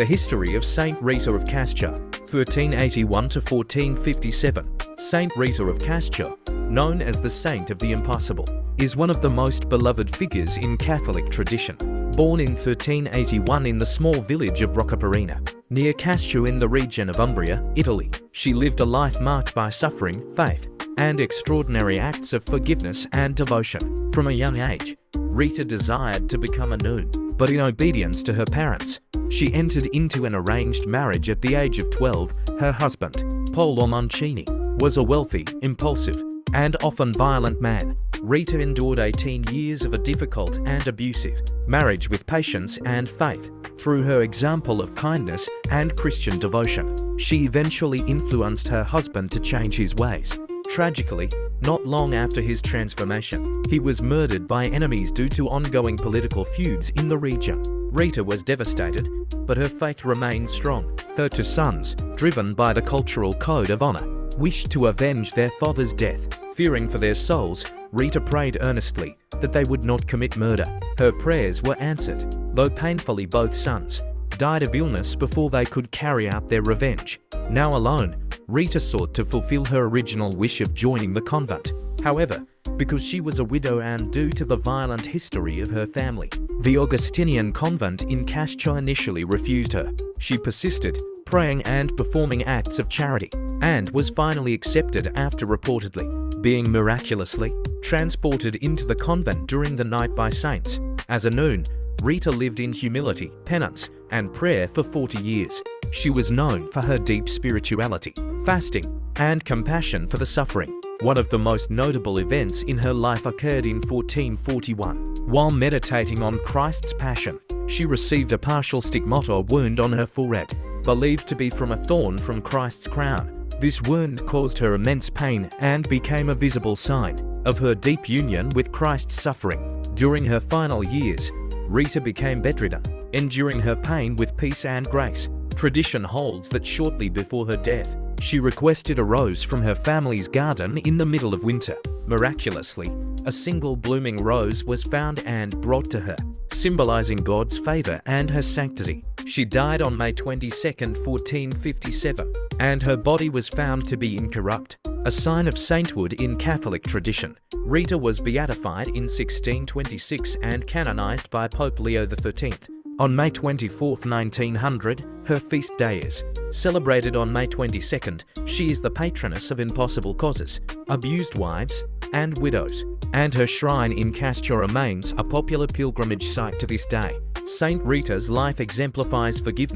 The history of Saint Rita of Cascia, 1381 to 1457. Saint Rita of Cascia, known as the Saint of the Impossible, is one of the most beloved figures in Catholic tradition. Born in 1381 in the small village of Roccaporina, near Cascia in the region of Umbria, Italy, she lived a life marked by suffering, faith, and extraordinary acts of forgiveness and devotion. From a young age, Rita desired to become a nun, but in obedience to her parents, she entered into an arranged marriage at the age of 12. Her husband, Paolo Mancini, was a wealthy, impulsive, and often violent man. Rita endured 18 years of a difficult and abusive marriage with patience and faith. Through her example of kindness and Christian devotion, she eventually influenced her husband to change his ways. Tragically, not long after his transformation, he was murdered by enemies due to ongoing political feuds in the region. Rita was devastated, but her faith remained strong. Her two sons, driven by the cultural code of honor, wished to avenge their father's death. Fearing for their souls, Rita prayed earnestly that they would not commit murder. Her prayers were answered, though painfully both sons died of illness before they could carry out their revenge. Now alone, Rita sought to fulfill her original wish of joining the convent. However, because she was a widow and due to the violent history of her family, the Augustinian convent in Cascia initially refused her. She persisted, praying and performing acts of charity, and was finally accepted after reportedly being miraculously transported into the convent during the night by saints. As a nun, Rita lived in humility, penance, and prayer for 40 years. She was known for her deep spirituality, fasting, and compassion for the suffering. One of the most notable events in her life occurred in 1441. While meditating on Christ's Passion, she received a partial stigmata wound on her forehead, believed to be from a thorn from Christ's crown. This wound caused her immense pain and became a visible sign of her deep union with Christ's suffering. During her final years, Rita became bedridden, enduring her pain with peace and grace. Tradition holds that shortly before her death, she requested a rose from her family's garden in the middle of winter. Miraculously, a single blooming rose was found and brought to her, symbolizing God's favor and her sanctity. She died on May 22, 1457, and her body was found to be incorrupt, a sign of sainthood in Catholic tradition. Rita was beatified in 1626 and canonized by Pope Leo XIII. On May 24, 1900, her feast day is celebrated on May 22nd. She is the patroness of impossible causes, abused wives, and widows, and her shrine in Cascia remains a popular pilgrimage site to this day. Saint Rita's life exemplifies forgiveness,